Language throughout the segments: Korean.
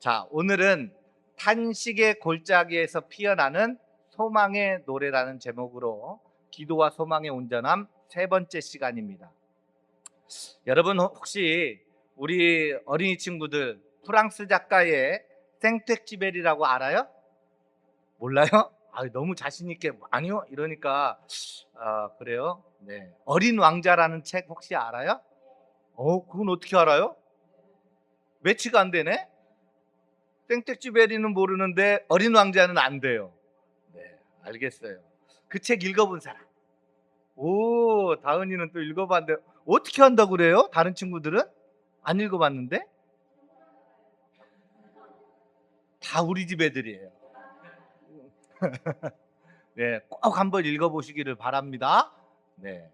자, 오늘은 탄식의 골짜기에서 피어나는 소망의 노래라는 제목으로 기도와 소망의 온전함 세 번째 시간입니다. 여러분 혹시 우리 어린이 친구들 프랑스 작가의 생텍쥐베리라고 알아요? 몰라요? 너무 자신 있게 아니요 이러니까 그래요? 네. 어린 왕자라는 책 혹시 알아요? 그건 어떻게 알아요? 매치가 안 되네? 생텍쥐베리는 모르는데 어린 왕자는 안 돼요. 네, 알겠어요. 그 책 읽어본 사람. 오, 다은이는 또 읽어봤는데 어떻게 한다고 그래요? 다른 친구들은 안 읽어봤는데 다 우리 집 애들이에요. 네, 꼭 한번 읽어보시기를 바랍니다. 네,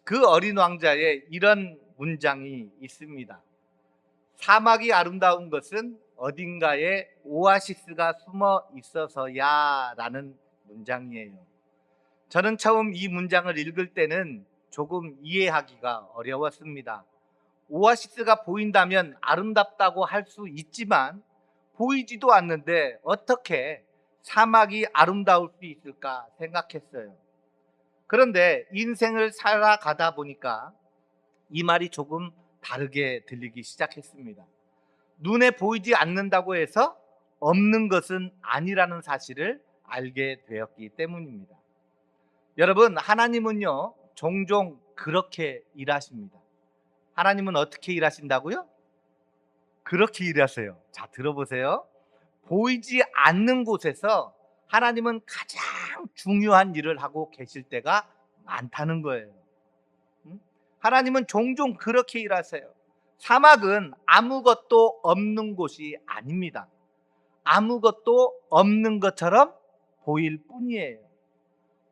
그 어린 왕자의 이런 문장이 있습니다. 사막이 아름다운 것은 어딘가에 오아시스가 숨어 있어서야 라는 문장이에요. 저는 처음 이 문장을 읽을 때는 조금 이해하기가 어려웠습니다. 오아시스가 보인다면 아름답다고 할 수 있지만 보이지도 않는데 어떻게 사막이 아름다울 수 있을까 생각했어요. 그런데 인생을 살아가다 보니까 이 말이 조금 다르게 들리기 시작했습니다. 눈에 보이지 않는다고 해서 없는 것은 아니라는 사실을 알게 되었기 때문입니다. 여러분, 하나님은요 종종 그렇게 일하십니다. 하나님은 어떻게 일하신다고요? 그렇게 일하세요. 자, 들어보세요. 보이지 않는 곳에서 하나님은 가장 중요한 일을 하고 계실 때가 많다는 거예요. 하나님은 종종 그렇게 일하세요. 사막은 아무것도 없는 곳이 아닙니다. 아무것도 없는 것처럼 보일 뿐이에요.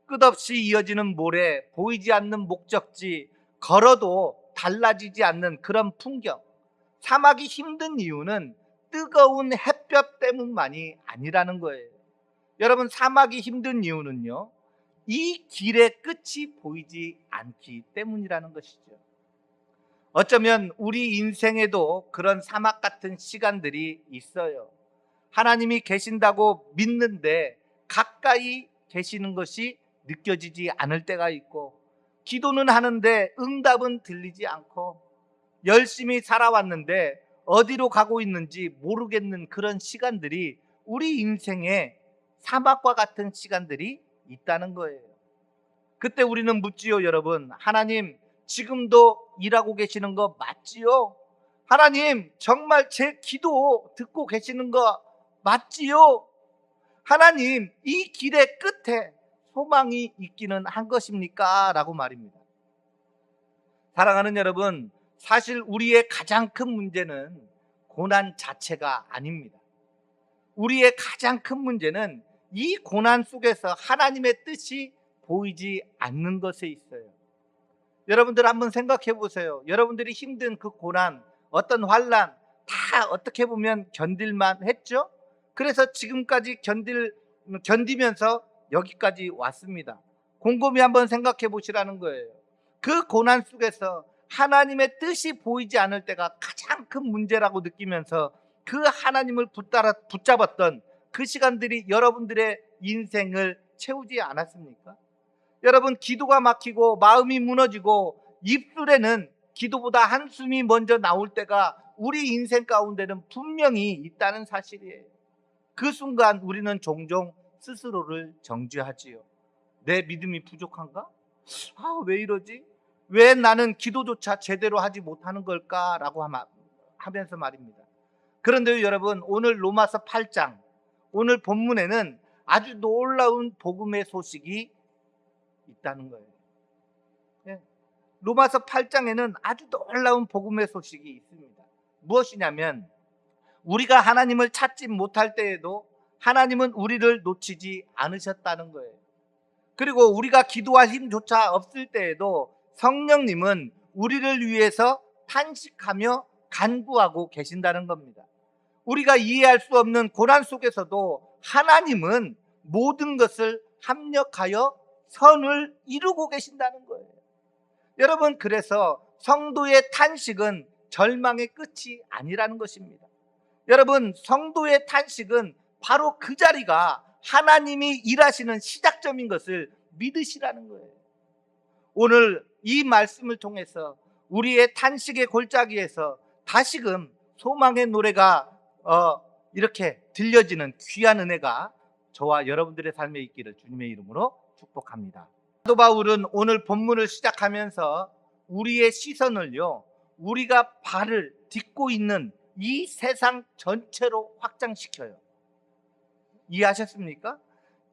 끝없이 이어지는 모래, 보이지 않는 목적지, 걸어도 달라지지 않는 그런 풍경. 사막이 힘든 이유는 뜨거운 햇볕 때문만이 아니라는 거예요. 여러분, 사막이 힘든 이유는요, 이 길의 끝이 보이지 않기 때문이라는 것이죠. 어쩌면 우리 인생에도 그런 사막 같은 시간들이 있어요. 하나님이 계신다고 믿는데 가까이 계시는 것이 느껴지지 않을 때가 있고, 기도는 하는데 응답은 들리지 않고, 열심히 살아왔는데 어디로 가고 있는지 모르겠는 그런 시간들이 우리 인생에 사막과 같은 시간들이 있다는 거예요. 그때 우리는 묻지요, 여러분. 하나님, 지금도 일하고 계시는 거 맞지요? 하나님, 정말 제 기도 듣고 계시는 거 맞지요? 하나님, 이 길의 끝에 소망이 있기는 한 것입니까? 라고 말입니다. 사랑하는 여러분, 사실 우리의 가장 큰 문제는 고난 자체가 아닙니다. 우리의 가장 큰 문제는 이 고난 속에서 하나님의 뜻이 보이지 않는 것에 있어요. 여러분들 한번 생각해 보세요. 여러분들이 힘든 그 고난, 어떤 환난 다 어떻게 보면 견딜만 했죠? 그래서 지금까지 견디면서 여기까지 왔습니다. 곰곰이 한번 생각해 보시라는 거예요. 그 고난 속에서 하나님의 뜻이 보이지 않을 때가 가장 큰 문제라고 느끼면서 그 하나님을 붙잡았던 그 시간들이 여러분들의 인생을 채우지 않았습니까? 여러분, 기도가 막히고 마음이 무너지고 입술에는 기도보다 한숨이 먼저 나올 때가 우리 인생 가운데는 분명히 있다는 사실이에요. 그 순간 우리는 종종 스스로를 정죄하지요. 내 믿음이 부족한가? 왜 이러지? 왜 나는 기도조차 제대로 하지 못하는 걸까라고 하면서 말입니다. 그런데 여러분, 오늘 로마서 8장, 오늘 본문에는 아주 놀라운 복음의 소식이 있다는 거예요. 예. 로마서 8장에는 아주 놀라운 복음의 소식이 있습니다. 무엇이냐면, 우리가 하나님을 찾지 못할 때에도 하나님은 우리를 놓치지 않으셨다는 거예요. 그리고 우리가 기도할 힘조차 없을 때에도 성령님은 우리를 위해서 탄식하며 간구하고 계신다는 겁니다. 우리가 이해할 수 없는 고난 속에서도 하나님은 모든 것을 합력하여 선을 이루고 계신다는 거예요. 여러분, 그래서 성도의 탄식은 절망의 끝이 아니라는 것입니다. 여러분, 성도의 탄식은 바로 그 자리가 하나님이 일하시는 시작점인 것을 믿으시라는 거예요. 오늘 이 말씀을 통해서 우리의 탄식의 골짜기에서 다시금 소망의 노래가 이렇게 들려지는 귀한 은혜가 저와 여러분들의 삶에 있기를 주님의 이름으로 축복합니다. 사도 바울은 오늘 본문을 시작하면서 우리의 시선을요, 우리가 발을 딛고 있는 이 세상 전체로 확장시켜요. 이해하셨습니까?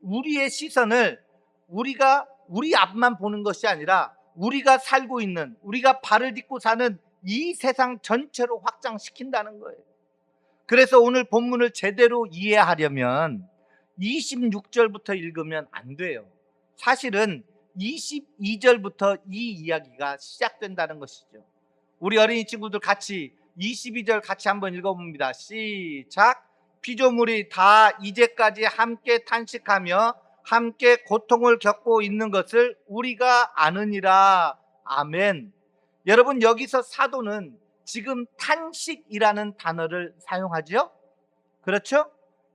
우리의 시선을 우리가 우리 앞만 보는 것이 아니라 우리가 살고 있는, 우리가 발을 딛고 사는 이 세상 전체로 확장시킨다는 거예요. 그래서 오늘 본문을 제대로 이해하려면 26절부터 읽으면 안 돼요. 사실은 22절부터 이 이야기가 시작된다는 것이죠. 우리 어린이 친구들 같이 22절 같이 한번 읽어봅니다. 시작. 피조물이 다 이제까지 함께 탄식하며 함께 고통을 겪고 있는 것을 우리가 아느니라. 아멘. 여러분, 여기서 사도는 지금 탄식이라는 단어를 사용하죠. 그렇죠?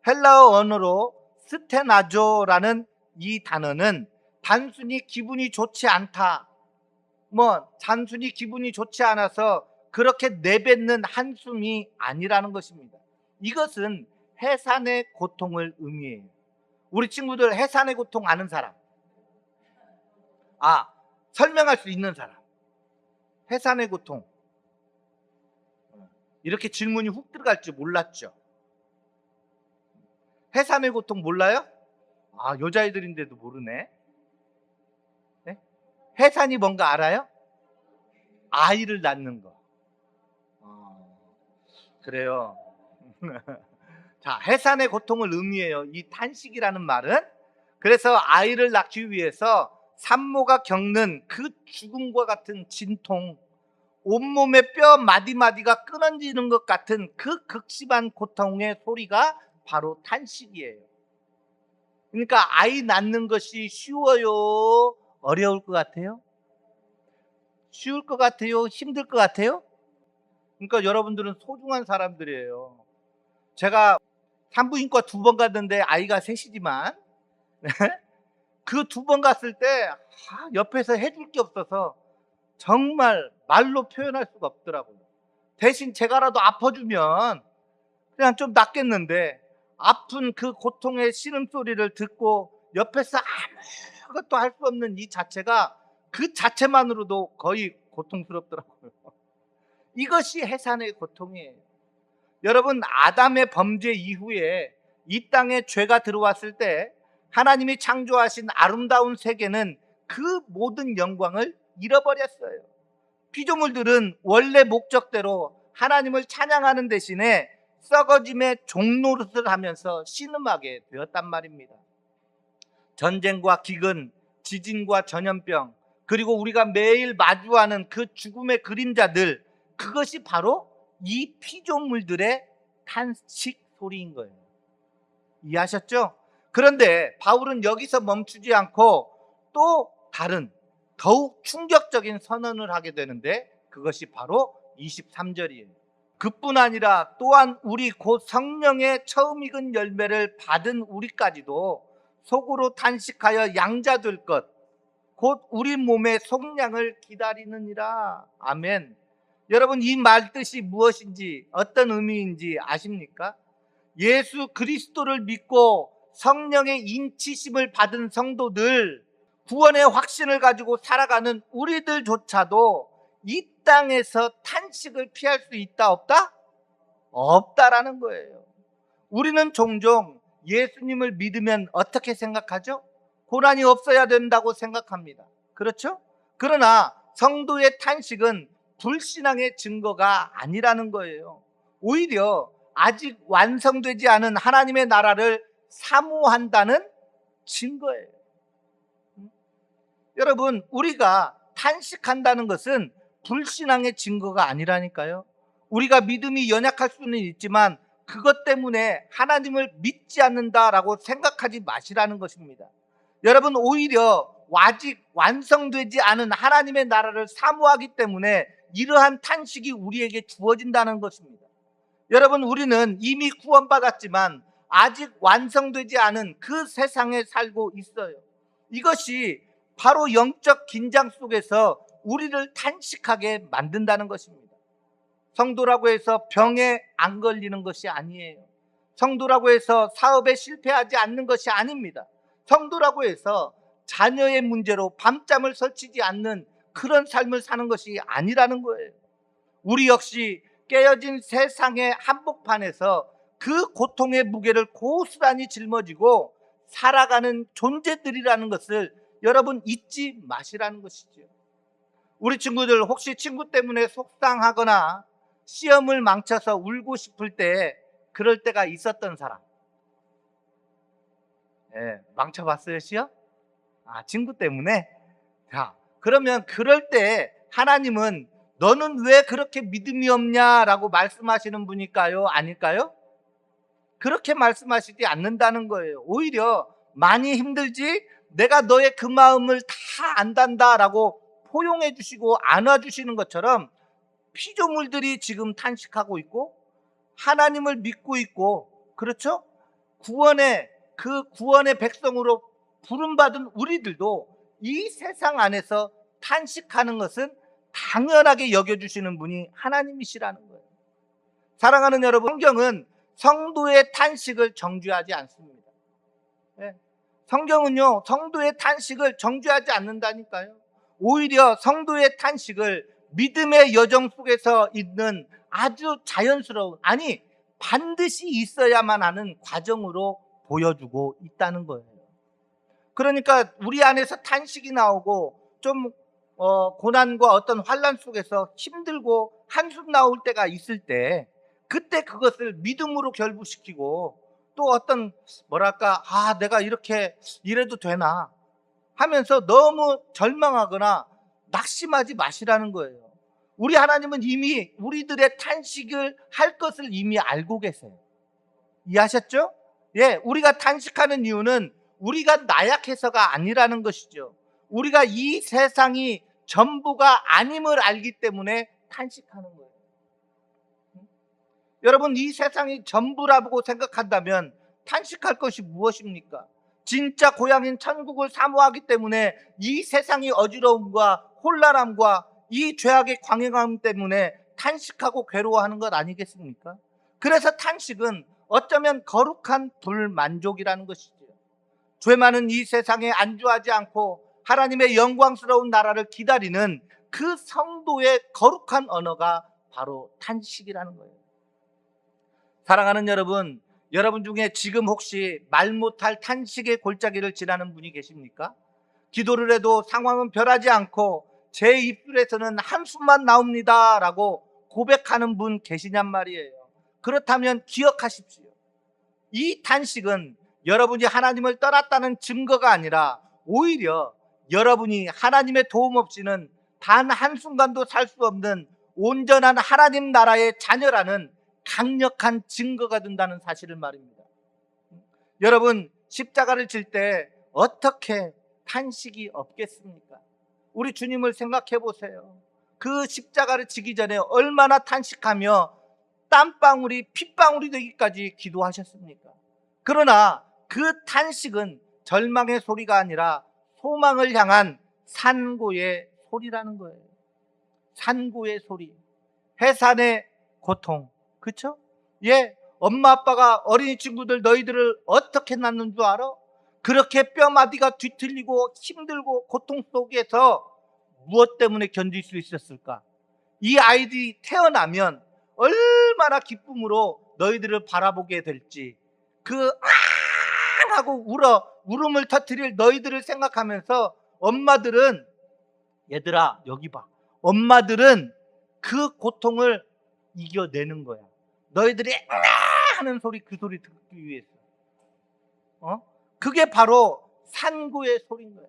헬라어 언어로 스테나조라는 이 단어는 단순히 기분이 좋지 않다, 단순히 기분이 좋지 않아서 그렇게 내뱉는 한숨이 아니라는 것입니다. 이것은 해산의 고통을 의미해요. 우리 친구들 해산의 고통 아는 사람? 설명할 수 있는 사람. 해산의 고통. 이렇게 질문이 훅 들어갈 줄 몰랐죠. 해산의 고통 몰라요? 여자애들인데도 모르네. 네? 해산이 뭔가 알아요? 아이를 낳는 거. 그래요. 자, 해산의 고통을 의미해요. 이 탄식이라는 말은. 그래서 아이를 낳기 위해서 산모가 겪는 그 죽음과 같은 진통, 온몸의 뼈 마디마디가 끊어지는 것 같은 그 극심한 고통의 소리가 바로 탄식이에요. 그러니까 아이 낳는 것이 쉬워요? 어려울 것 같아요? 쉬울 것 같아요? 힘들 것 같아요? 그러니까 여러분들은 소중한 사람들이에요. 제가 산부인과 2번 갔는데 아이가 셋이지만 그 2번 갔을 때 옆에서 해줄 게 없어서 정말 말로 표현할 수가 없더라고요. 대신 제가라도 아파주면 그냥 좀 낫겠는데 아픈 그 고통의 신음소리를 듣고 옆에서 아무것도 할 수 없는 이 자체가 그 자체만으로도 거의 고통스럽더라고요. 이것이 해산의 고통이에요. 여러분, 아담의 범죄 이후에 이 땅에 죄가 들어왔을 때 하나님이 창조하신 아름다운 세계는 그 모든 영광을 잃어버렸어요. 피조물들은 원래 목적대로 하나님을 찬양하는 대신에 썩어짐의 종노릇을 하면서 신음하게 되었단 말입니다. 전쟁과 기근, 지진과 전염병, 그리고 우리가 매일 마주하는 그 죽음의 그림자들, 그것이 바로 이 피조물들의 탄식 소리인 거예요. 이해하셨죠? 그런데 바울은 여기서 멈추지 않고 또 다른 더욱 충격적인 선언을 하게 되는데 그것이 바로 23절이에요. 그뿐 아니라 또한 우리 곧 성령의 처음 익은 열매를 받은 우리까지도 속으로 탄식하여 양자될 것, 곧 우리 몸의 속량을 기다리느니라. 아멘. 여러분, 이 말 뜻이 무엇인지, 어떤 의미인지 아십니까? 예수 그리스도를 믿고 성령의 인치심을 받은 성도들, 구원의 확신을 가지고 살아가는 우리들조차도 이 땅에서 탄식을 피할 수 있다 없다? 없다라는 거예요. 우리는 종종 예수님을 믿으면 어떻게 생각하죠? 고난이 없어야 된다고 생각합니다. 그렇죠? 그러나 성도의 탄식은 불신앙의 증거가 아니라는 거예요. 오히려 아직 완성되지 않은 하나님의 나라를 사모한다는 증거예요. 여러분, 우리가 탄식한다는 것은 불신앙의 증거가 아니라니까요. 우리가 믿음이 연약할 수는 있지만 그것 때문에 하나님을 믿지 않는다라고 생각하지 마시라는 것입니다. 여러분, 오히려 아직 완성되지 않은 하나님의 나라를 사모하기 때문에 이러한 탄식이 우리에게 주어진다는 것입니다. 여러분, 우리는 이미 구원받았지만 아직 완성되지 않은 그 세상에 살고 있어요. 이것이 바로 영적 긴장 속에서 우리를 탄식하게 만든다는 것입니다. 성도라고 해서 병에 안 걸리는 것이 아니에요. 성도라고 해서 사업에 실패하지 않는 것이 아닙니다. 성도라고 해서 자녀의 문제로 밤잠을 설치지 않는 그런 삶을 사는 것이 아니라는 거예요. 우리 역시 깨어진 세상의 한복판에서 그 고통의 무게를 고스란히 짊어지고 살아가는 존재들이라는 것을 여러분 잊지 마시라는 것이죠. 우리 친구들 혹시 친구 때문에 속상하거나 시험을 망쳐서 울고 싶을 때 그럴 때가 있었던 사람? 망쳐봤어요, 시험? 친구 때문에? 자, 그러면 그럴 때 하나님은 너는 왜 그렇게 믿음이 없냐라고 말씀하시는 분일까요? 아닐까요? 그렇게 말씀하시지 않는다는 거예요. 오히려 많이 힘들지? 내가 너의 그 마음을 다 안단다라고 포용해 주시고 안아 주시는 것처럼 피조물들이 지금 탄식하고 있고 하나님을 믿고 있고, 그렇죠? 구원의 백성으로 부름받은 우리들도 이 세상 안에서 탄식하는 것은 당연하게 여겨주시는 분이 하나님이시라는 거예요. 사랑하는 여러분, 성경은 성도의 탄식을 정죄하지 않습니다. 성경은요, 성도의 탄식을 정죄하지 않는다니까요. 오히려 성도의 탄식을 믿음의 여정 속에서 있는 아주 자연스러운, 아니 반드시 있어야만 하는 과정으로 보여주고 있다는 거예요. 그러니까 우리 안에서 탄식이 나오고 좀 고난과 어떤 환난 속에서 힘들고 한숨 나올 때가 있을 때, 그때 그것을 믿음으로 결부시키고 또 어떤 내가 이렇게 이래도 되나 하면서 너무 절망하거나 낙심하지 마시라는 거예요. 우리 하나님은 이미 우리들의 탄식을 할 것을 이미 알고 계세요. 이해하셨죠? 우리가 탄식하는 이유는 우리가 나약해서가 아니라는 것이죠. 우리가 이 세상이 전부가 아님을 알기 때문에 탄식하는 거예요. 여러분, 이 세상이 전부라고 생각한다면 탄식할 것이 무엇입니까? 진짜 고향인 천국을 사모하기 때문에 이 세상의 어지러움과 혼란함과 이 죄악의 광행함 때문에 탄식하고 괴로워하는 것 아니겠습니까? 그래서 탄식은 어쩌면 거룩한 불만족이라는 것이죠. 죄 많은 이 세상에 안주하지 않고 하나님의 영광스러운 나라를 기다리는 그 성도의 거룩한 언어가 바로 탄식이라는 거예요. 사랑하는 여러분, 여러분 중에 지금 혹시 말 못할 탄식의 골짜기를 지나는 분이 계십니까? 기도를 해도 상황은 변하지 않고 제 입술에서는 한숨만 나옵니다 라고 고백하는 분 계시냔 말이에요. 그렇다면 기억하십시오. 이 탄식은 여러분이 하나님을 떠났다는 증거가 아니라 오히려 여러분이 하나님의 도움 없이는 단 한순간도 살 수 없는 온전한 하나님 나라의 자녀라는 강력한 증거가 된다는 사실을 말입니다. 여러분, 십자가를 질 때 어떻게 탄식이 없겠습니까? 우리 주님을 생각해 보세요. 그 십자가를 지기 전에 얼마나 탄식하며 땀방울이 핏방울이 되기까지 기도하셨습니까? 그러나 그 탄식은 절망의 소리가 아니라 소망을 향한 산고의 소리라는 거예요. 산고의 소리, 해산의 고통, 그렇죠? 엄마 아빠가 어린이 친구들 너희들을 어떻게 낳는 줄 알아? 그렇게 뼈마디가 뒤틀리고 힘들고 고통 속에서 무엇 때문에 견딜 수 있었을까? 이 아이들이 태어나면 얼마나 기쁨으로 너희들을 바라보게 될지, 하고 울음을 터뜨릴 너희들을 생각하면서 엄마들은, 얘들아 여기 봐, 엄마들은 그 고통을 이겨내는 거야. 너희들이 하는 소리, 그 소리 듣기 위해서. 그게 바로 산고의 소리인 거예요.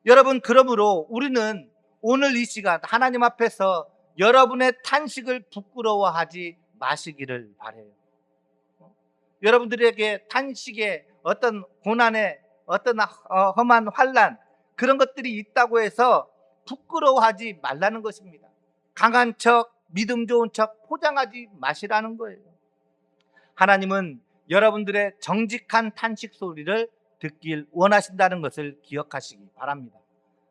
여러분, 그러므로 우리는 오늘 이 시간 하나님 앞에서 여러분의 탄식을 부끄러워하지 마시기를 바라요. 여러분들에게 탄식의 어떤 고난의 어떤 험한 환난, 그런 것들이 있다고 해서 부끄러워하지 말라는 것입니다. 강한 척, 믿음 좋은 척 포장하지 마시라는 거예요. 하나님은 여러분들의 정직한 탄식 소리를 듣길 원하신다는 것을 기억하시기 바랍니다.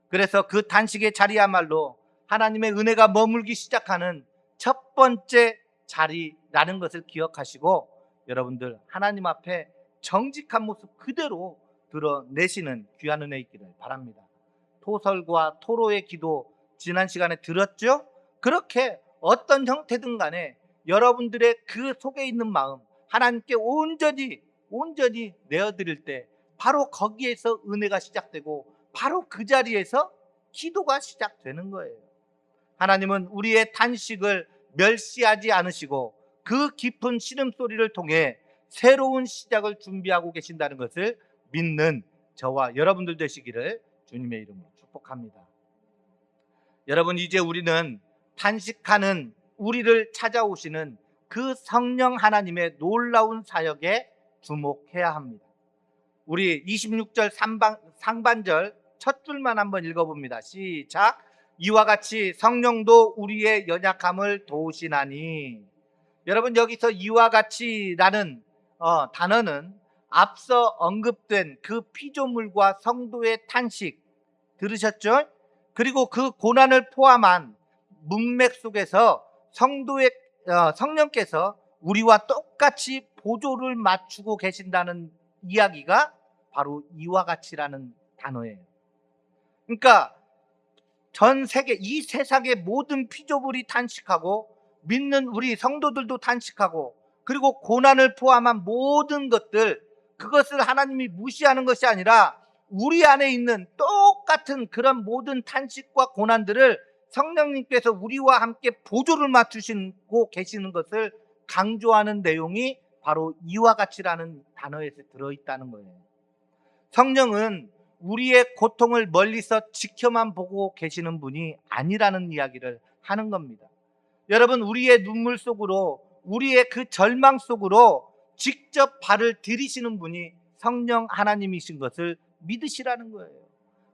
그래서 그 탄식의 자리야말로 하나님의 은혜가 머물기 시작하는 첫 번째 자리라는 것을 기억하시고 여러분들 하나님 앞에 정직한 모습 그대로 드러내시는 귀한 은혜 있기를 바랍니다. 토설과 토로의 기도 지난 시간에 들었죠? 그렇게 어떤 형태든 간에 여러분들의 그 속에 있는 마음 하나님께 온전히 내어드릴 때 바로 거기에서 은혜가 시작되고 바로 그 자리에서 기도가 시작되는 거예요. 하나님은 우리의 탄식을 멸시하지 않으시고 그 깊은 신음소리를 통해 새로운 시작을 준비하고 계신다는 것을 믿는 저와 여러분들 되시기를 주님의 이름으로 축복합니다. 여러분, 이제 우리는 탄식하는 우리를 찾아오시는 그 성령 하나님의 놀라운 사역에 주목해야 합니다. 우리 26절 상반절 첫 줄만 한번 읽어봅니다. 시작. 이와 같이 성령도 우리의 연약함을 도우시나니. 여러분, 여기서 이와 같이라는 단어는 앞서 언급된 그 피조물과 성도의 탄식 들으셨죠? 그리고 그 고난을 포함한 문맥 속에서 성령께서 우리와 똑같이 보조를 맞추고 계신다는 이야기가 바로 이와 같이라는 단어예요. 그러니까 전 세계, 이 세상의 모든 피조물이 탄식하고 믿는 우리 성도들도 탄식하고 그리고 고난을 포함한 모든 것들, 그것을 하나님이 무시하는 것이 아니라 우리 안에 있는 똑같은 그런 모든 탄식과 고난들을 성령님께서 우리와 함께 보조를 맞추시고 계시는 것을 강조하는 내용이 바로 이와 같이라는 단어에서 들어있다는 거예요. 성령은 우리의 고통을 멀리서 지켜만 보고 계시는 분이 아니라는 이야기를 하는 겁니다. 여러분, 우리의 눈물 속으로, 우리의 그 절망 속으로 직접 발을 들이시는 분이 성령 하나님이신 것을 믿으시라는 거예요.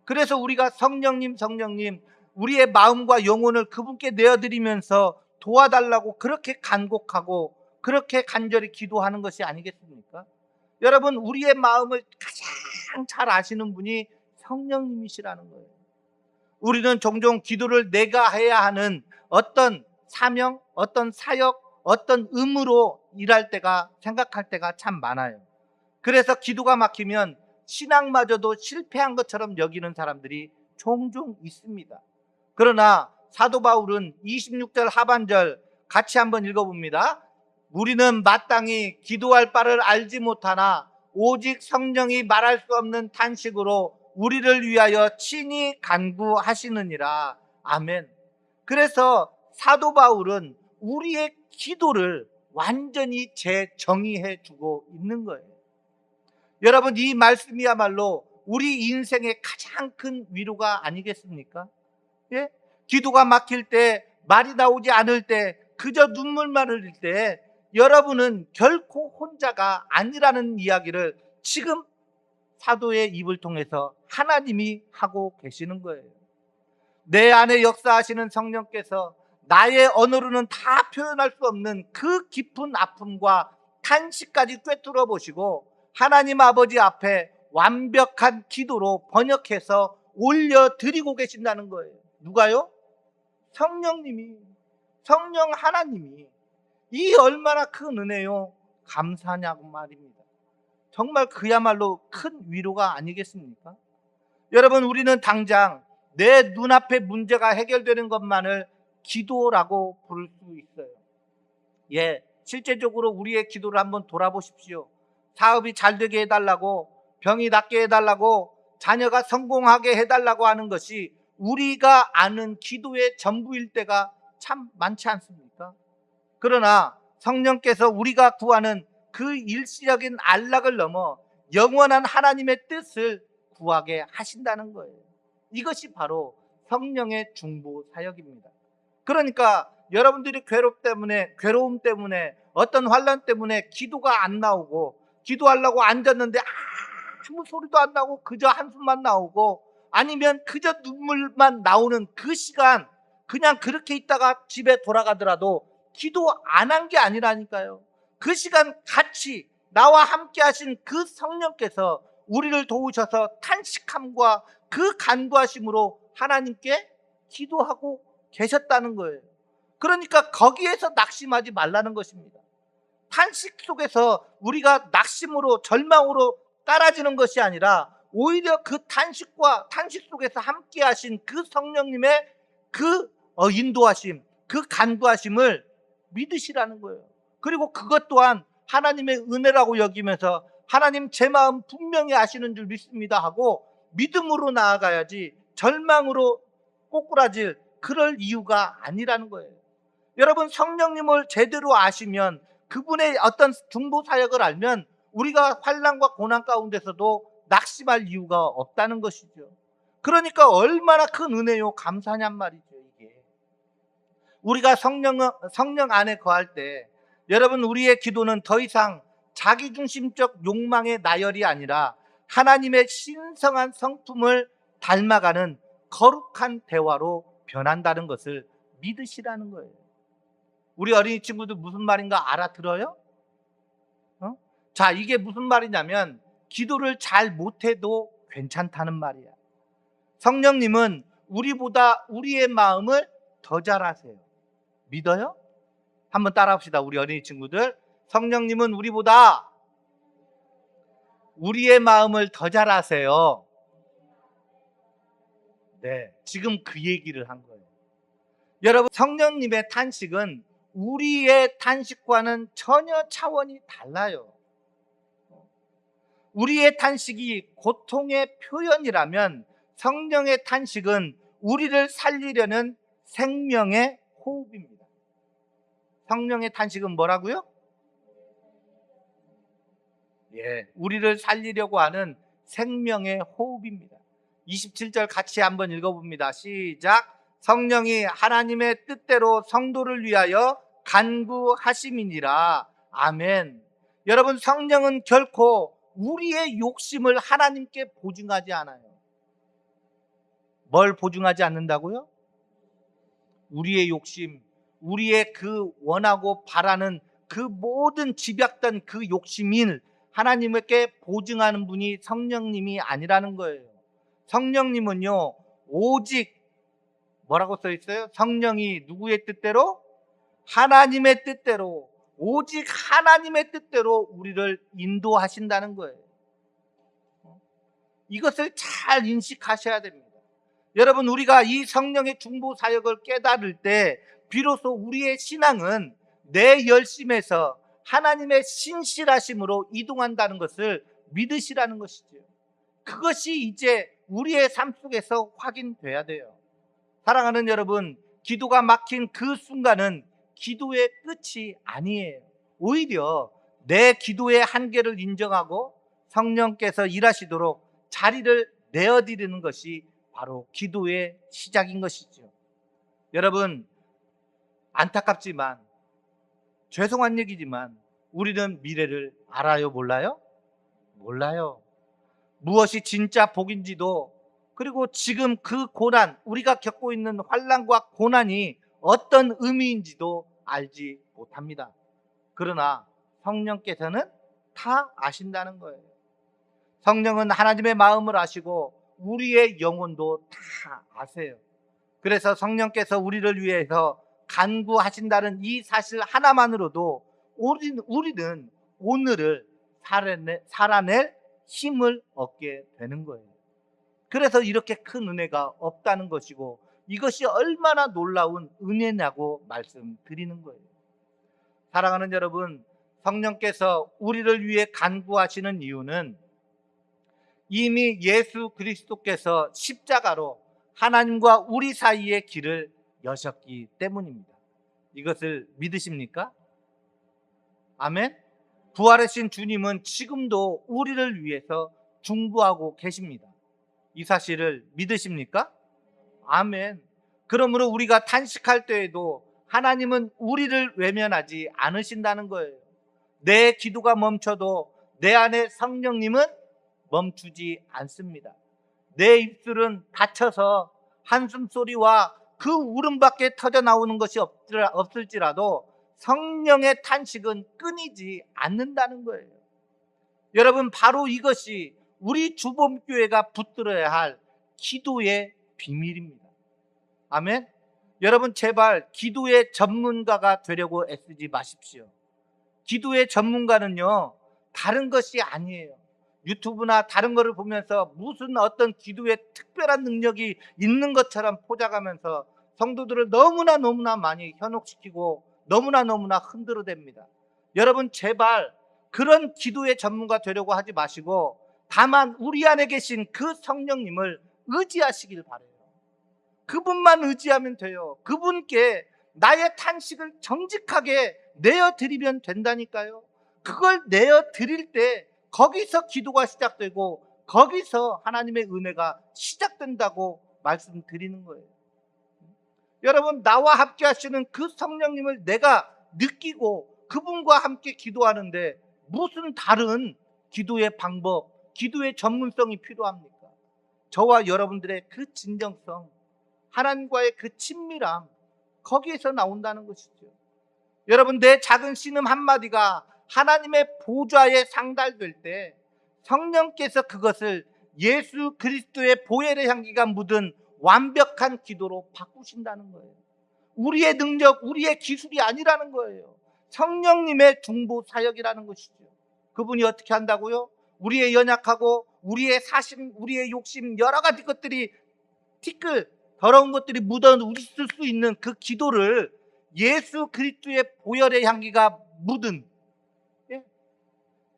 그래서 우리가 성령님 우리의 마음과 영혼을 그분께 내어드리면서 도와달라고 그렇게 간곡하고 그렇게 간절히 기도하는 것이 아니겠습니까? 여러분, 우리의 마음을 가장 잘 아시는 분이 성령님이시라는 거예요. 우리는 종종 기도를 내가 해야 하는 어떤 사명, 어떤 사역, 어떤 의무로 생각할 때가 참 많아요. 그래서 기도가 막히면 신앙마저도 실패한 것처럼 여기는 사람들이 종종 있습니다. 그러나 사도 바울은 26절 하반절 같이 한번 읽어봅니다. 우리는 마땅히 기도할 바를 알지 못하나 오직 성령이 말할 수 없는 탄식으로 우리를 위하여 친히 간구하시느니라. 아멘. 그래서 사도 바울은 우리의 기도를 완전히 재정의해 주고 있는 거예요. 여러분, 이 말씀이야말로 우리 인생의 가장 큰 위로가 아니겠습니까? 예? 기도가 막힐 때, 말이 나오지 않을 때, 그저 눈물만 흘릴 때 여러분은 결코 혼자가 아니라는 이야기를 지금 사도의 입을 통해서 하나님이 하고 계시는 거예요. 내 안에 역사하시는 성령께서 나의 언어로는 다 표현할 수 없는 그 깊은 아픔과 탄식까지 꿰뚫어 보시고 하나님 아버지 앞에 완벽한 기도로 번역해서 올려드리고 계신다는 거예요. 누가요? 성령님이, 성령 하나님이. 이 얼마나 큰 은혜요, 감사냐고 말입니다. 정말 그야말로 큰 위로가 아니겠습니까? 여러분, 우리는 당장 내 눈앞에 문제가 해결되는 것만을 기도라고 부를 수 있어요. 예, 실제적으로 우리의 기도를 한번 돌아보십시오. 사업이 잘 되게 해달라고, 병이 낫게 해달라고, 자녀가 성공하게 해달라고 하는 것이 우리가 아는 기도의 전부일 때가 참 많지 않습니까? 그러나 성령께서 우리가 구하는 그 일시적인 안락을 넘어 영원한 하나님의 뜻을 구하게 하신다는 거예요. 이것이 바로 성령의 중보 사역입니다. 그러니까 여러분들이 괴로움 때문에 어떤 환난 때문에 기도가 안 나오고 기도하려고 앉았는데 아무 소리도 안 나고 그저 한숨만 나오고 아니면 그저 눈물만 나오는 그 시간, 그냥 그렇게 있다가 집에 돌아가더라도 기도 안 한 게 아니라니까요. 그 시간 같이 나와 함께 하신 그 성령께서 우리를 도우셔서 탄식함과 그 간구하심으로 하나님께 기도하고 계셨다는 거예요. 그러니까 거기에서 낙심하지 말라는 것입니다. 탄식 속에서 우리가 낙심으로 절망으로 따라지는 것이 아니라 오히려 그 탄식 속에서 함께 하신 그 성령님의 그 인도하심, 그 간구하심을 믿으시라는 거예요. 그리고 그것 또한 하나님의 은혜라고 여기면서 하나님 제 마음 분명히 아시는 줄 믿습니다 하고 믿음으로 나아가야지 절망으로 꼬꾸라질 그럴 이유가 아니라는 거예요. 여러분, 성령님을 제대로 아시면, 그분의 어떤 중보 사역을 알면 우리가 환난과 고난 가운데서도 낙심할 이유가 없다는 것이죠. 그러니까 얼마나 큰 은혜요, 감사냔 말이죠. 이게 우리가 성령 안에 거할 때, 여러분, 우리의 기도는 더 이상 자기중심적 욕망의 나열이 아니라 하나님의 신성한 성품을 닮아가는 거룩한 대화로 변한다는 것을 믿으시라는 거예요. 우리 어린이 친구들 무슨 말인가 알아들어요? 자, 이게 무슨 말이냐면 기도를 잘 못해도 괜찮다는 말이야. 성령님은 우리보다 우리의 마음을 더 잘 아세요. 믿어요? 한번 따라합시다. 우리 어린이 친구들, 성령님은 우리보다 우리의 마음을 더 잘 아세요. 네, 지금 그 얘기를 한 거예요. 여러분, 성령님의 탄식은 우리의 탄식과는 전혀 차원이 달라요. 우리의 탄식이 고통의 표현이라면 성령의 탄식은 우리를 살리려는 생명의 호흡입니다. 성령의 탄식은 뭐라고요? 우리를 살리려고 하는 생명의 호흡입니다. 27절 같이 한번 읽어봅니다. 시작. 성령이 하나님의 뜻대로 성도를 위하여 간구하심이니라. 아멘. 여러분, 성령은 결코 우리의 욕심을 하나님께 보증하지 않아요. 뭘 보증하지 않는다고요? 우리의 욕심, 우리의 그 원하고 바라는 그 모든 집약된 그 욕심을 하나님께 보증하는 분이 성령님이 아니라는 거예요. 성령님은요, 오직 뭐라고 써 있어요? 성령이 누구의 뜻대로? 하나님의 뜻대로, 오직 하나님의 뜻대로 우리를 인도하신다는 거예요. 이것을 잘 인식하셔야 됩니다. 여러분, 우리가 이 성령의 중보 사역을 깨달을 때 비로소 우리의 신앙은 내 열심에서 하나님의 신실하심으로 이동한다는 것을 믿으시라는 것이죠. 그것이 이제 우리의 삶 속에서 확인돼야 돼요. 사랑하는 여러분, 기도가 막힌 그 순간은 기도의 끝이 아니에요. 오히려 내 기도의 한계를 인정하고 성령께서 일하시도록 자리를 내어드리는 것이 바로 기도의 시작인 것이죠. 여러분, 안타깝지만 죄송한 얘기지만 우리는 미래를 알아요, 몰라요? 몰라요. 무엇이 진짜 복인지도, 그리고 지금 그 고난, 우리가 겪고 있는 환난과 고난이 어떤 의미인지도 알지 못합니다. 그러나 성령께서는 다 아신다는 거예요. 성령은 하나님의 마음을 아시고 우리의 영혼도 다 아세요. 그래서 성령께서 우리를 위해서 간구하신다는 이 사실 하나만으로도 우리는 오늘을 살아낼 힘을 얻게 되는 거예요. 그래서 이렇게 큰 은혜가 없다는 것이고, 이것이 얼마나 놀라운 은혜냐고 말씀드리는 거예요. 사랑하는 여러분, 성령께서 우리를 위해 간구하시는 이유는 이미 예수 그리스도께서 십자가로 하나님과 우리 사이의 길을 여셨기 때문입니다. 이것을 믿으십니까? 아멘. 부활하신 주님은 지금도 우리를 위해서 중보하고 계십니다. 이 사실을 믿으십니까? 아멘. 그러므로 우리가 탄식할 때에도 하나님은 우리를 외면하지 않으신다는 거예요. 내 기도가 멈춰도 내 안에 성령님은 멈추지 않습니다. 내 입술은 닫혀서 한숨소리와 그 울음밖에 터져 나오는 것이 없을지라도 성령의 탄식은 끊이지 않는다는 거예요. 여러분, 바로 이것이 우리 주범교회가 붙들어야 할 기도의 비밀입니다. 아멘. 여러분, 제발 기도의 전문가가 되려고 애쓰지 마십시오. 기도의 전문가는요, 다른 것이 아니에요. 유튜브나 다른 거를 보면서 무슨 어떤 기도에 특별한 능력이 있는 것처럼 포장하면서 성도들을 너무나 많이 현혹시키고 너무나 흔들어댑니다. 여러분, 제발 그런 기도의 전문가 되려고 하지 마시고 다만 우리 안에 계신 그 성령님을 의지하시길 바라요. 그분만 의지하면 돼요. 그분께 나의 탄식을 정직하게 내어드리면 된다니까요. 그걸 내어드릴 때 거기서 기도가 시작되고 거기서 하나님의 은혜가 시작된다고 말씀드리는 거예요. 여러분, 나와 함께 하시는 그 성령님을 내가 느끼고 그분과 함께 기도하는데 무슨 다른 기도의 방법, 기도의 전문성이 필요합니까? 저와 여러분들의 그 진정성, 하나님과의 그 친밀함, 거기에서 나온다는 것이죠. 여러분, 내 작은 신음 한마디가 하나님의 보좌에 상달될 때 성령께서 그것을 예수 그리스도의 보혈의 향기가 묻은 완벽한 기도로 바꾸신다는 거예요. 우리의 능력, 우리의 기술이 아니라는 거예요. 성령님의 중보 사역이라는 것이죠. 그분이 어떻게 한다고요? 우리의 연약하고 우리의 사심, 우리의 욕심, 여러 가지 것들이 더러운 것들이 묻어 있을 수 있는 그 기도를 예수 그리스도의 보혈의 향기가 묻은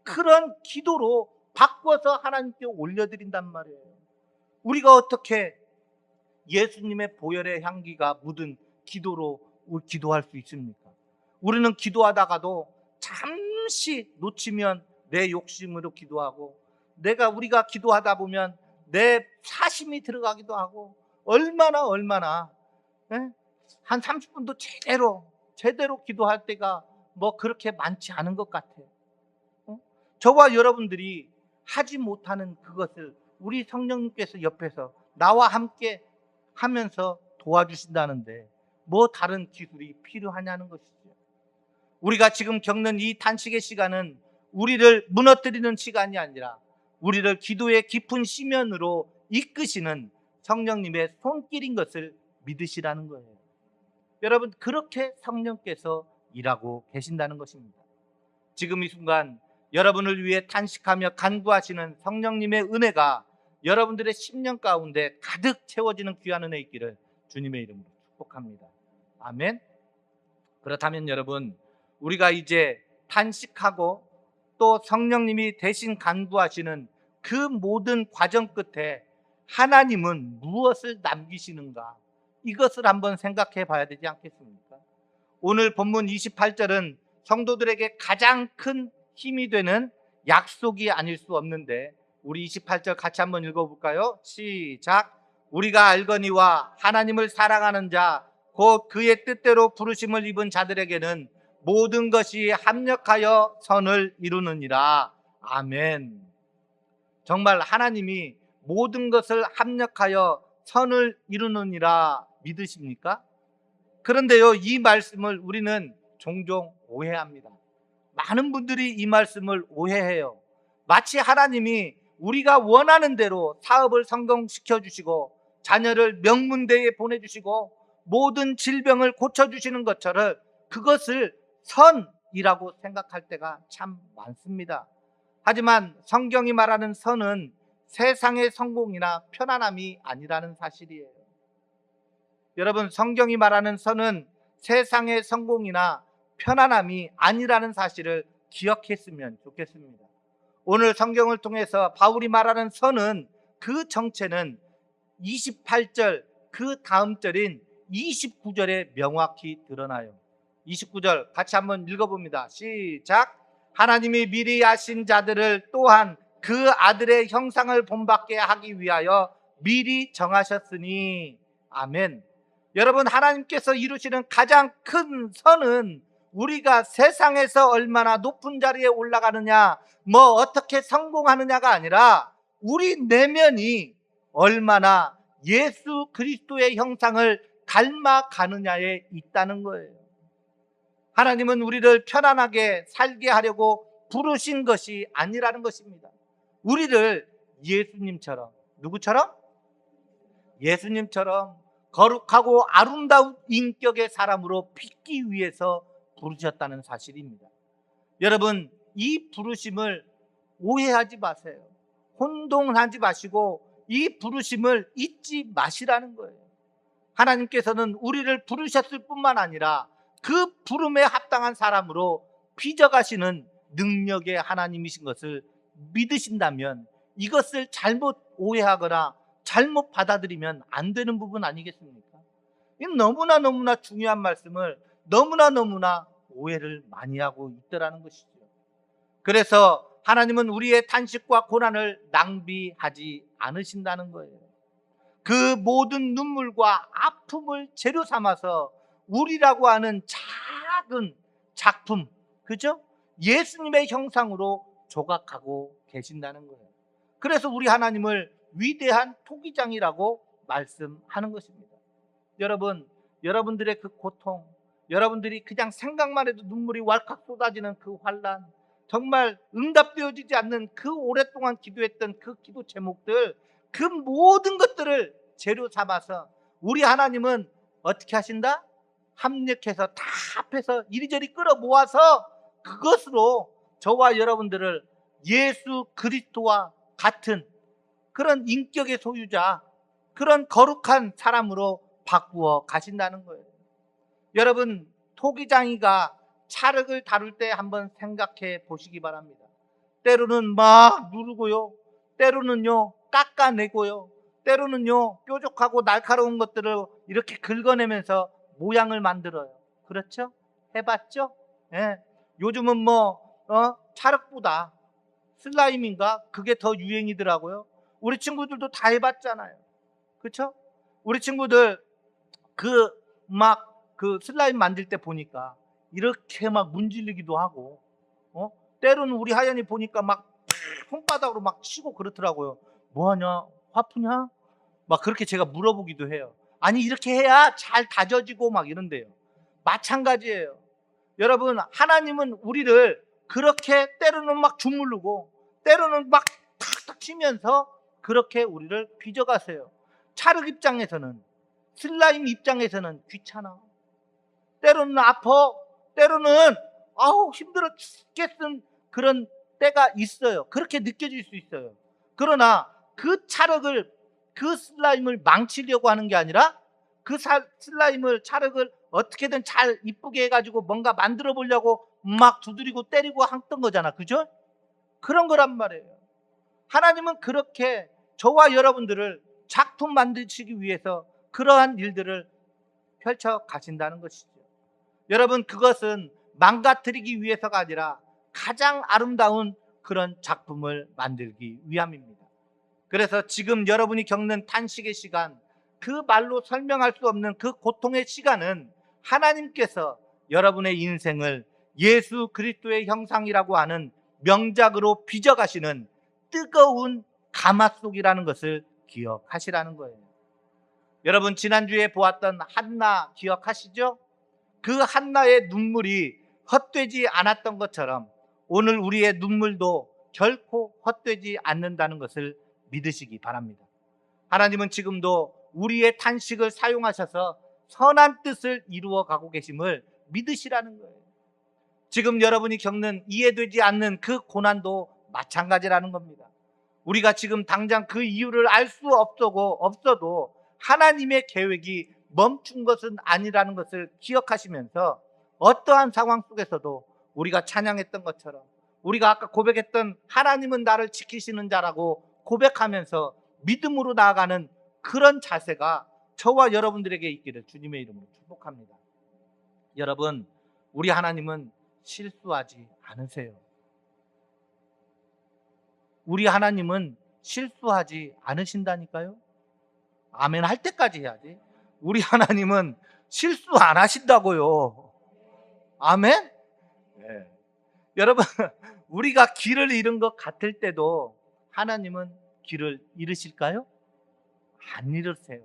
그런 기도로 바꿔서 하나님께 올려드린단 말이에요. 우리가 어떻게 예수님의 보혈의 향기가 묻은 기도로 기도할 수 있습니까? 우리는 기도하다가도 잠시 놓치면 내 욕심으로 기도하고 우리가 기도하다 보면 내 사심이 들어가기도 하고 얼마나 한 30분도 제대로 기도할 때가 뭐 그렇게 많지 않은 것 같아요. 저와 여러분들이 하지 못하는 그것을 우리 성령님께서 옆에서 나와 함께 하면서 도와주신다는데 뭐 다른 기술이 필요하냐는 것이죠. 우리가 지금 겪는 이 탄식의 시간은 우리를 무너뜨리는 시간이 아니라 우리를 기도의 깊은 심연으로 이끄시는 성령님의 손길인 것을 믿으시라는 거예요. 여러분, 그렇게 성령께서 일하고 계신다는 것입니다. 지금 이 순간 여러분을 위해 탄식하며 간구하시는 성령님의 은혜가 여러분들의 심령 가운데 가득 채워지는 귀한 은혜 있기를 주님의 이름으로 축복합니다. 아멘. 그렇다면 여러분, 우리가 이제 탄식하고 또 성령님이 대신 간구하시는 그 모든 과정 끝에 하나님은 무엇을 남기시는가, 이것을 한번 생각해 봐야 되지 않겠습니까? 오늘 본문 28절은 성도들에게 가장 큰 힘이 되는 약속이 아닐 수 없는데 우리 28절 같이 한번 읽어볼까요? 시작. 우리가 알거니와 하나님을 사랑하는 자 곧 그의 뜻대로 부르심을 입은 자들에게는 모든 것이 합력하여 선을 이루느니라. 아멘. 정말 하나님이 모든 것을 합력하여 선을 이루느니라 믿으십니까? 그런데요, 이 말씀을 우리는 종종 오해합니다. 많은 분들이 이 말씀을 오해해요. 마치 하나님이 우리가 원하는 대로 사업을 성공시켜 주시고 자녀를 명문대에 보내주시고 모든 질병을 고쳐주시는 것처럼 그것을 선이라고 생각할 때가 참 많습니다. 하지만 성경이 말하는 선은 세상의 성공이나 편안함이 아니라는 사실이에요. 여러분, 성경이 말하는 선은 세상의 성공이나 편안함이 아니라는 사실을 기억했으면 좋겠습니다. 오늘 성경을 통해서 바울이 말하는 선은 그 정체는 28절 그 다음 절인 29절에 명확히 드러나요. 29절 같이 한번 읽어봅니다. 시작. 하나님이 미리 아신 자들을 또한 그 아들의 형상을 본받게 하기 위하여 미리 정하셨으니. 아멘. 여러분, 하나님께서 이루시는 가장 큰 선은 우리가 세상에서 얼마나 높은 자리에 올라가느냐, 뭐 어떻게 성공하느냐가 아니라 우리 내면이 얼마나 예수 그리스도의 형상을 닮아가느냐에 있다는 거예요. 하나님은 우리를 편안하게 살게 하려고 부르신 것이 아니라는 것입니다. 우리를 예수님처럼, 누구처럼? 예수님처럼 거룩하고 아름다운 인격의 사람으로 빚기 위해서 부르셨다는 사실입니다. 여러분, 이 부르심을 오해하지 마세요. 혼동하지 마시고 이 부르심을 잊지 마시라는 거예요. 하나님께서는 우리를 부르셨을 뿐만 아니라 그 부름에 합당한 사람으로 빚어가시는 능력의 하나님이신 것을 믿으신다면 이것을 잘못 오해하거나 잘못 받아들이면 안 되는 부분 아니겠습니까? 이 너무나 중요한 말씀을 너무나 오해를 많이 하고 있더라는 것이죠. 그래서 하나님은 우리의 탄식과 고난을 낭비하지 않으신다는 거예요. 그 모든 눈물과 아픔을 재료 삼아서 우리라고 하는 작은 작품, 그죠? 예수님의 형상으로 조각하고 계신다는 거예요. 그래서 우리 하나님을 위대한 토기장이라고 말씀하는 것입니다. 여러분, 여러분들의 그 고통, 여러분들이 그냥 생각만 해도 눈물이 왈칵 쏟아지는 그 환난, 정말 응답되어지지 않는 그 오랫동안 기도했던 그 기도 제목들, 그 모든 것들을 재료 삼아서 우리 하나님은 어떻게 하신다? 합력해서 다 합해서 이리저리 끌어 모아서 그것으로 저와 여러분들을 예수 그리스도와 같은 그런 인격의 소유자, 그런 거룩한 사람으로 바꾸어 가신다는 거예요. 여러분, 토기장이가 찰흙을 다룰 때 한번 생각해 보시기 바랍니다. 때로는 막 누르고요, 때로는요 깎아내고요, 때로는요 뾰족하고 날카로운 것들을 이렇게 긁어내면서 모양을 만들어요. 그렇죠? 해봤죠? 예. 요즘은 찰흙보다 슬라임인가? 그게 더 유행이더라고요. 우리 친구들도 다 해봤잖아요. 그렇죠? 우리 친구들 그 슬라임 만들 때 보니까 이렇게 막 문질리기도 하고, 때로는 우리 하연이 보니까 막 손바닥으로 막 치고 그렇더라고요. 뭐하냐? 화푸냐? 막 그렇게 제가 물어보기도 해요. 아니, 이렇게 해야 잘 다져지고 막 이런데요. 마찬가지예요. 여러분, 하나님은 우리를 그렇게 때로는 막 주물르고 때로는 막 탁탁 치면서 그렇게 우리를 빚어가세요. 찰흙 입장에서는, 슬라임 입장에서는 귀찮아. 때로는 아파. 때로는 힘들어 죽겠는 그런 때가 있어요. 그렇게 느껴질 수 있어요. 그러나 그 찰흙을, 그 슬라임을 망치려고 하는 게 아니라 그 슬라임을, 찰흙을 어떻게든 잘 이쁘게 해가지고 뭔가 만들어 보려고 막 두드리고 때리고 했던 거잖아. 그죠? 그런 거란 말이에요. 하나님은 그렇게 저와 여러분들을 작품 만드시기 위해서 그러한 일들을 펼쳐 가신다는 것이죠. 여러분, 그것은 망가뜨리기 위해서가 아니라 가장 아름다운 그런 작품을 만들기 위함입니다. 그래서 지금 여러분이 겪는 탄식의 시간, 그 말로 설명할 수 없는 그 고통의 시간은 하나님께서 여러분의 인생을 예수 그리스도의 형상이라고 하는 명작으로 빚어가시는 뜨거운 가마속이라는 것을 기억하시라는 거예요. 여러분, 지난주에 보았던 한나 기억하시죠? 그 한나의 눈물이 헛되지 않았던 것처럼 오늘 우리의 눈물도 결코 헛되지 않는다는 것을 믿으시기 바랍니다. 하나님은 지금도 우리의 탄식을 사용하셔서 선한 뜻을 이루어 가고 계심을 믿으시라는 거예요. 지금 여러분이 겪는 이해되지 않는 그 고난도 마찬가지라는 겁니다. 우리가 지금 당장 그 이유를 알 수 없어도 하나님의 계획이 멈춘 것은 아니라는 것을 기억하시면서 어떠한 상황 속에서도 우리가 찬양했던 것처럼, 우리가 아까 고백했던 하나님은 나를 지키시는 자라고 고백하면서 믿음으로 나아가는 그런 자세가 저와 여러분들에게 있기를 주님의 이름으로 축복합니다. 여러분, 우리 하나님은 실수하지 않으세요. 우리 하나님은 실수하지 않으신다니까요. 아멘 할 때까지 해야지. 우리 하나님은 실수 안 하신다고요. 아멘? 네. 여러분, 우리가 길을 잃은 것 같을 때도 하나님은 길을 잃으실까요? 안 잃으세요.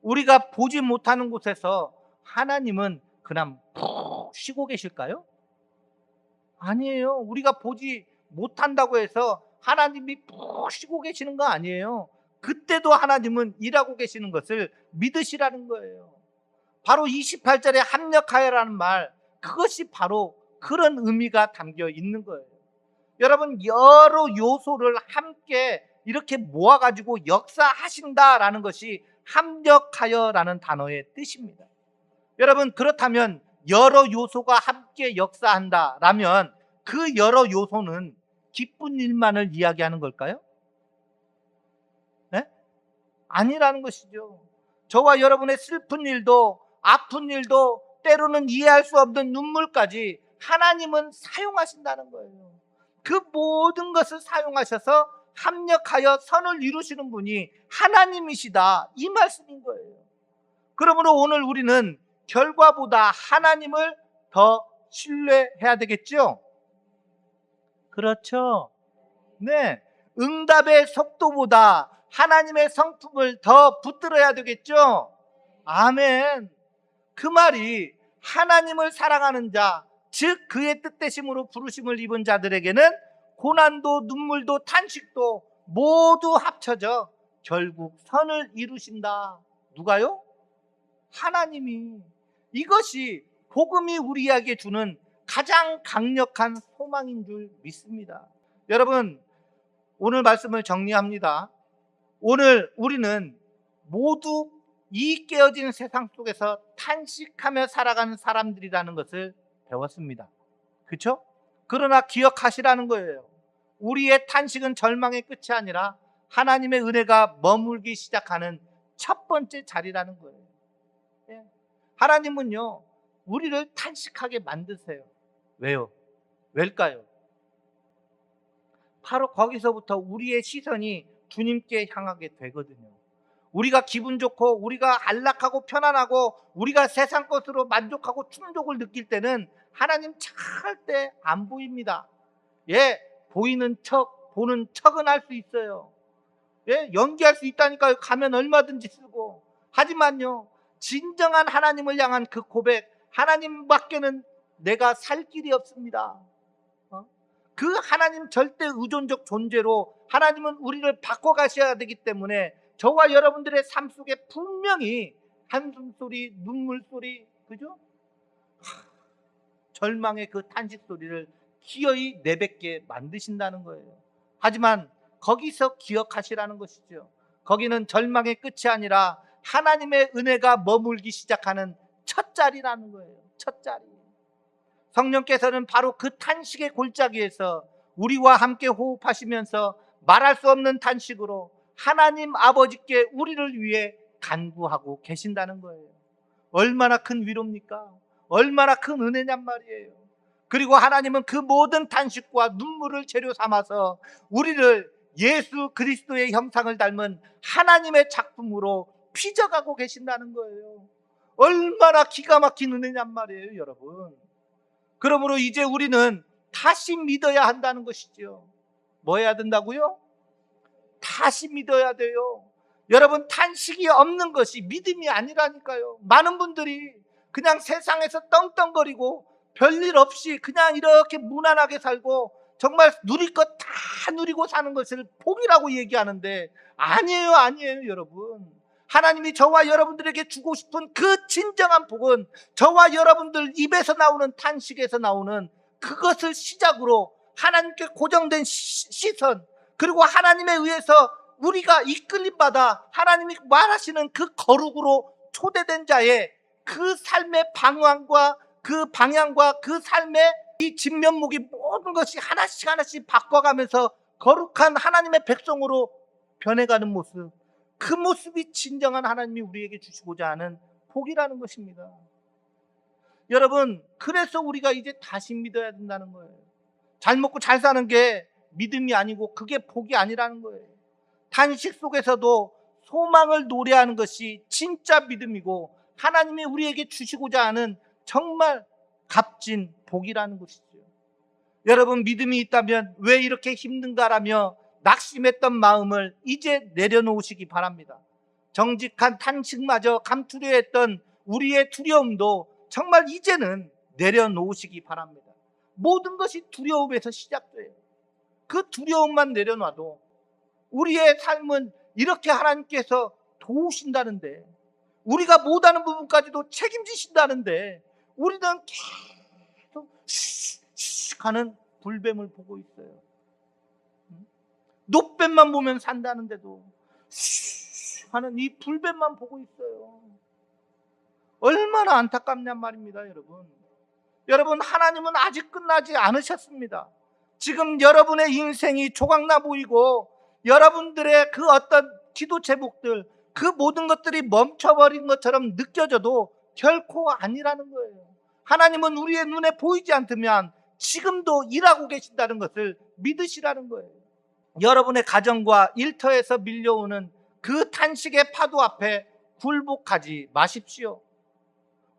우리가 보지 못하는 곳에서 하나님은 그냥 푹 쉬고 계실까요? 아니에요. 우리가 보지 못한다고 해서 하나님이 푹 쉬고 계시는 거 아니에요. 그때도 하나님은 일하고 계시는 것을 믿으시라는 거예요. 바로 28절에 합력하여라는 말, 그것이 바로 그런 의미가 담겨 있는 거예요. 여러분, 여러 요소를 함께 이렇게 모아가지고 역사하신다라는 것이 합력하여라는 단어의 뜻입니다. 여러분, 그렇다면 여러 요소가 함께 역사한다라면 그 여러 요소는 기쁜 일만을 이야기하는 걸까요? 네? 아니라는 것이죠. 저와 여러분의 슬픈 일도, 아픈 일도, 때로는 이해할 수 없는 눈물까지 하나님은 사용하신다는 거예요. 그 모든 것을 사용하셔서 합력하여 선을 이루시는 분이 하나님이시다, 이 말씀인 거예요. 그러므로 오늘 우리는 결과보다 하나님을 더 신뢰해야 되겠죠? 그렇죠? 네. 응답의 속도보다 하나님의 성품을 더 붙들어야 되겠죠? 아멘. 그 말이 하나님을 사랑하는 자, 즉 그의 뜻대심으로 부르심을 입은 자들에게는 고난도 눈물도 탄식도 모두 합쳐져 결국 선을 이루신다. 누가요? 하나님이. 이것이 복음이 우리에게 주는 가장 강력한 소망인 줄 믿습니다. 여러분, 오늘 말씀을 정리합니다. 오늘 우리는 모두 이 깨어진 세상 속에서 탄식하며 살아가는 사람들이라는 것을 배웠습니다. 그렇죠? 그러나 기억하시라는 거예요. 우리의 탄식은 절망의 끝이 아니라 하나님의 은혜가 머물기 시작하는 첫 번째 자리라는 거예요. 예. 하나님은요, 우리를 탄식하게 만드세요. 왜요? 왜일까요? 바로 거기서부터 우리의 시선이 주님께 향하게 되거든요. 우리가 기분 좋고 우리가 안락하고 편안하고 우리가 세상 것으로 만족하고 충족을 느낄 때는 하나님 절대 안 보입니다. 예, 보이는 척, 보는 척은 할 수 있어요. 예, 연기할 수 있다니까요. 가면 얼마든지 쓰고. 하지만요, 진정한 하나님을 향한 그 고백, 하나님밖에는 내가 살 길이 없습니다. 그 하나님 절대 의존적 존재로 하나님은 우리를 바꿔가셔야 되기 때문에 저와 여러분들의 삶 속에 분명히 한숨소리, 눈물소리, 그죠? 절망의 그 탄식소리를 기어이 내뱉게 만드신다는 거예요. 하지만 거기서 기억하시라는 것이죠. 거기는 절망의 끝이 아니라 하나님의 은혜가 머물기 시작하는 첫 자리라는 거예요. 첫 자리. 성령께서는 바로 그 탄식의 골짜기에서 우리와 함께 호흡하시면서 말할 수 없는 탄식으로 하나님 아버지께 우리를 위해 간구하고 계신다는 거예요. 얼마나 큰 위로입니까? 얼마나 큰 은혜냔 말이에요. 그리고 하나님은 그 모든 탄식과 눈물을 재료 삼아서 우리를 예수 그리스도의 형상을 닮은 하나님의 작품으로 빚어가고 계신다는 거예요. 얼마나 기가 막힌 은혜냔 말이에요, 여러분. 그러므로 이제 우리는 다시 믿어야 한다는 것이죠. 뭐 해야 된다고요? 다시 믿어야 돼요. 여러분, 탄식이 없는 것이 믿음이 아니라니까요. 많은 분들이 그냥 세상에서 떵떵거리고 별일 없이 그냥 이렇게 무난하게 살고 정말 누릴 것 다 누리고 사는 것을 복이라고 얘기하는데 아니에요, 여러분. 하나님이 저와 여러분들에게 주고 싶은 그 진정한 복은 저와 여러분들 입에서 나오는 탄식에서 나오는 그것을 시작으로 하나님께 고정된 시선, 그리고 하나님에 의해서 우리가 이끌림 받아 하나님이 말하시는 그 거룩으로 초대된 자의 그 삶의 방향과 그 삶의 이 진면목이 모든 것이 하나씩 하나씩 바꿔가면서 거룩한 하나님의 백성으로 변해가는 모습, 그 모습이 진정한 하나님이 우리에게 주시고자 하는 복이라는 것입니다. 여러분, 그래서 우리가 이제 다시 믿어야 된다는 거예요. 잘 먹고 잘 사는 게 믿음이 아니고 그게 복이 아니라는 거예요. 탄식 속에서도 소망을 노래하는 것이 진짜 믿음이고 하나님이 우리에게 주시고자 하는 정말 값진 복이라는 것이죠. 여러분, 믿음이 있다면 왜 이렇게 힘든가라며 낙심했던 마음을 이제 내려놓으시기 바랍니다. 정직한 탄식마저 감추려 했던 우리의 두려움도 정말 이제는 내려놓으시기 바랍니다. 모든 것이 두려움에서 시작돼요. 그 두려움만 내려놔도 우리의 삶은 이렇게 하나님께서 도우신다는데, 우리가 못하는 부분까지도 책임지신다는데 우리는 계속 하는 불뱀을 보고 있어요. 노뱀만 보면 산다는데도 하는 이 불뱀만 보고 있어요. 얼마나 안타깝냔 말입니다, 여러분. 여러분, 하나님은 아직 끝나지 않으셨습니다. 지금 여러분의 인생이 조각나 보이고 여러분들의 그 어떤 기도 제목들, 그 모든 것들이 멈춰버린 것처럼 느껴져도 결코 아니라는 거예요. 하나님은 우리의 눈에 보이지 않으면 지금도 일하고 계신다는 것을 믿으시라는 거예요. 여러분의 가정과 일터에서 밀려오는 그 탄식의 파도 앞에 굴복하지 마십시오.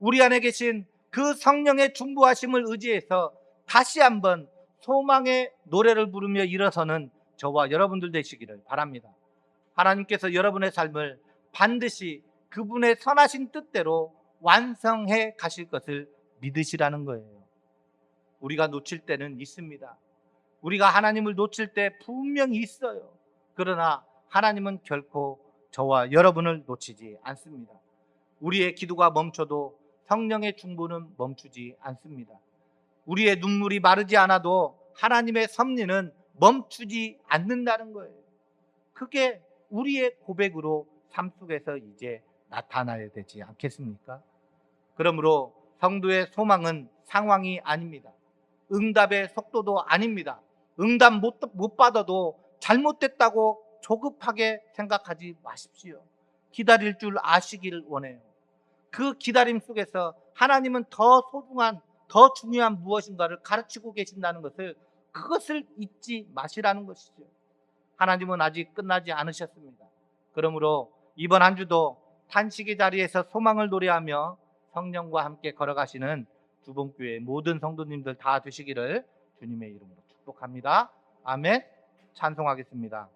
우리 안에 계신 그 성령의 중보하심을 의지해서 다시 한번 소망의 노래를 부르며 일어서는 저와 여러분들 되시기를 바랍니다. 하나님께서 여러분의 삶을 반드시 그분의 선하신 뜻대로 완성해 가실 것을 믿으시라는 거예요. 우리가 놓칠 때는 있습니다. 우리가 하나님을 놓칠 때 분명히 있어요. 그러나 하나님은 결코 저와 여러분을 놓치지 않습니다. 우리의 기도가 멈춰도 성령의 중보는 멈추지 않습니다. 우리의 눈물이 마르지 않아도 하나님의 섭리는 멈추지 않는다는 거예요. 그게 우리의 고백으로 삶 속에서 이제 나타나야 되지 않겠습니까? 그러므로 성도의 소망은 상황이 아닙니다. 응답의 속도도 아닙니다. 응답 못 받아도 잘못됐다고 조급하게 생각하지 마십시오. 기다릴 줄 아시기를 원해요. 그 기다림 속에서 하나님은 더 소중한, 더 중요한 무엇인가를 가르치고 계신다는 것을, 그것을 잊지 마시라는 것이죠. 하나님은 아직 끝나지 않으셨습니다. 그러므로 이번 한 주도 탄식의 자리에서 소망을 노래하며 성령과 함께 걸어가시는 주봉교회 모든 성도님들 다 되시기를 주님의 이름으로 축복합니다. 아멘. 찬송하겠습니다.